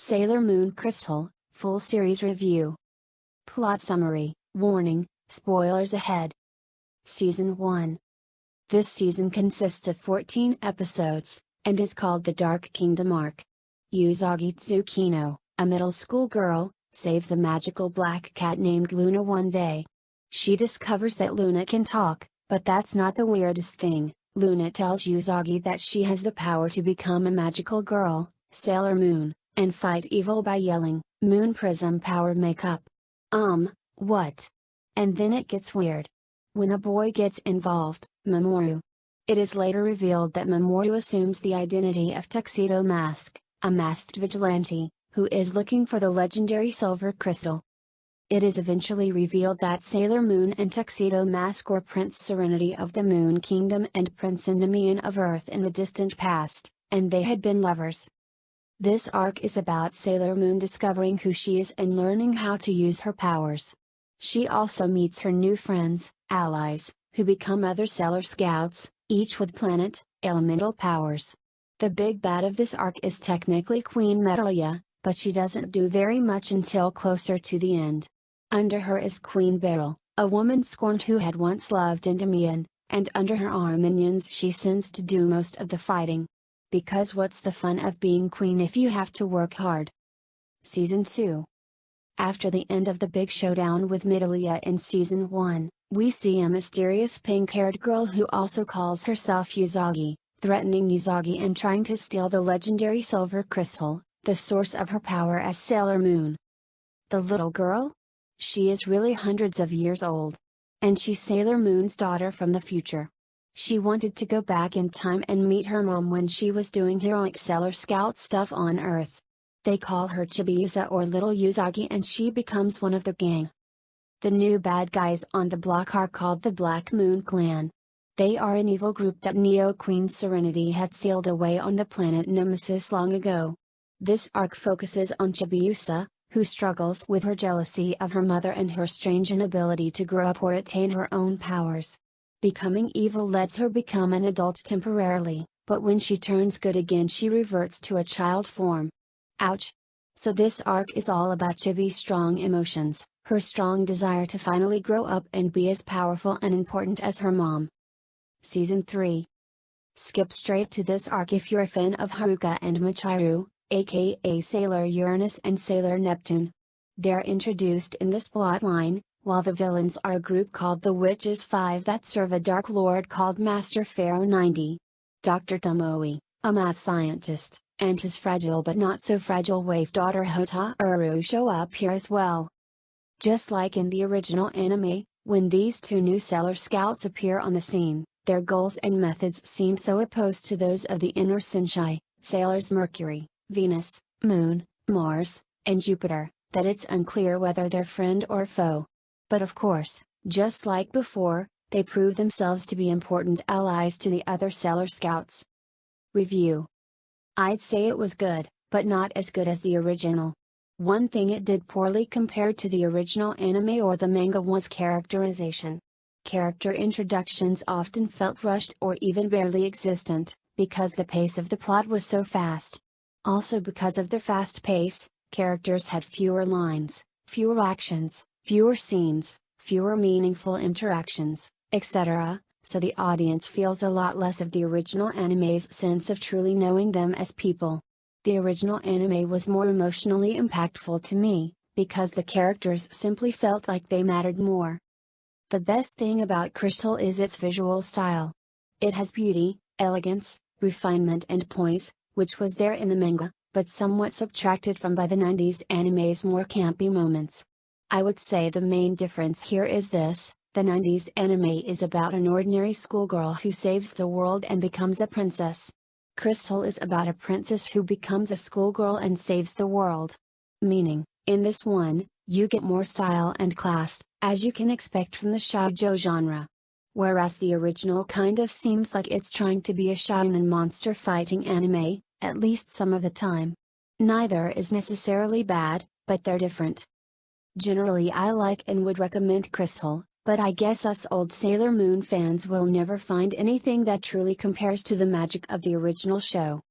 Sailor Moon Crystal, full series review. Plot summary, warning, spoilers ahead. Season 1. This season consists of 14 episodes, and is called the Dark Kingdom arc. Usagi Tsukino, a middle school girl, saves a magical black cat named Luna one day. She discovers that Luna can talk, but that's not the weirdest thing. Luna tells Usagi that she has the power to become a magical girl, Sailor Moon, and fight evil by yelling, "Moon Prism Power Makeup." What? And then it gets weird. When a boy gets involved, Mamoru. It is later revealed that Mamoru assumes the identity of Tuxedo Mask, a masked vigilante, who is looking for the legendary silver crystal. It is eventually revealed that Sailor Moon and Tuxedo Mask were Prince Serenity of the Moon Kingdom and Prince Endymion of Earth in the distant past, and they had been lovers. This arc is about Sailor Moon discovering who she is and learning how to use her powers. She also meets her new friends, allies, who become other Sailor Scouts, each with planet, elemental powers. The big bad of this arc is technically Queen Medalia, but she doesn't do very much until closer to the end. Under her is Queen Beryl, a woman scorned who had once loved Endymion, and under her are minions she sends to do most of the fighting. Because what's the fun of being queen if you have to work hard? Season 2. After the end of the big showdown with Medalia in Season 1, we see a mysterious pink-haired girl who also calls herself Usagi, threatening Usagi and trying to steal the legendary silver crystal, the source of her power as Sailor Moon. The little girl? She is really hundreds of years old. And she's Sailor Moon's daughter from the future. She wanted to go back in time and meet her mom when she was doing heroic Sailor Scout stuff on Earth. They call her Chibiusa or Little Usagi and she becomes one of the gang. The new bad guys on the block are called the Black Moon Clan. They are an evil group that Neo Queen Serenity had sealed away on the planet Nemesis long ago. This arc focuses on Chibiusa, who struggles with her jealousy of her mother and her strange inability to grow up or attain her own powers. Becoming evil lets her become an adult temporarily, but when she turns good again she reverts to a child form. Ouch! So this arc is all about Chibi's strong emotions, her strong desire to finally grow up and be as powerful and important as her mom. Season 3. Skip straight to this arc if you're a fan of Haruka and Michiru, aka Sailor Uranus and Sailor Neptune. They're introduced in this plotline, while the villains are a group called the Witches 5 that serve a Dark Lord called Master Pharaoh 90. Dr. Tomoe, a math scientist, and his fragile but not so fragile wave daughter Hotaru show up here as well. Just like in the original anime, when these two new Sailor Scouts appear on the scene, their goals and methods seem so opposed to those of the inner Senshi, Sailors Mercury, Venus, Moon, Mars, and Jupiter, that it's unclear whether they're friend or foe. But of course, just like before, they prove themselves to be important allies to the other Sailor Scouts. Review. I'd say it was good, but not as good as the original. One thing it did poorly compared to the original anime or the manga was characterization. Character introductions often felt rushed or even barely existent, because the pace of the plot was so fast. Also because of the fast pace, characters had fewer lines, fewer actions, fewer scenes, fewer meaningful interactions, etc., so the audience feels a lot less of the original anime's sense of truly knowing them as people. The original anime was more emotionally impactful to me, because the characters simply felt like they mattered more. The best thing about Crystal is its visual style. It has beauty, elegance, refinement and poise, which was there in the manga, but somewhat subtracted from by the 90s anime's more campy moments. I would say the main difference here is this: the 90s anime is about an ordinary schoolgirl who saves the world and becomes a princess. Crystal is about a princess who becomes a schoolgirl and saves the world. Meaning, in this one, you get more style and class, as you can expect from the shoujo genre. Whereas the original kind of seems like it's trying to be a shonen monster fighting anime, at least some of the time. Neither is necessarily bad, but they're different. Generally I like and would recommend Crystal, but I guess us old Sailor Moon fans will never find anything that truly compares to the magic of the original show.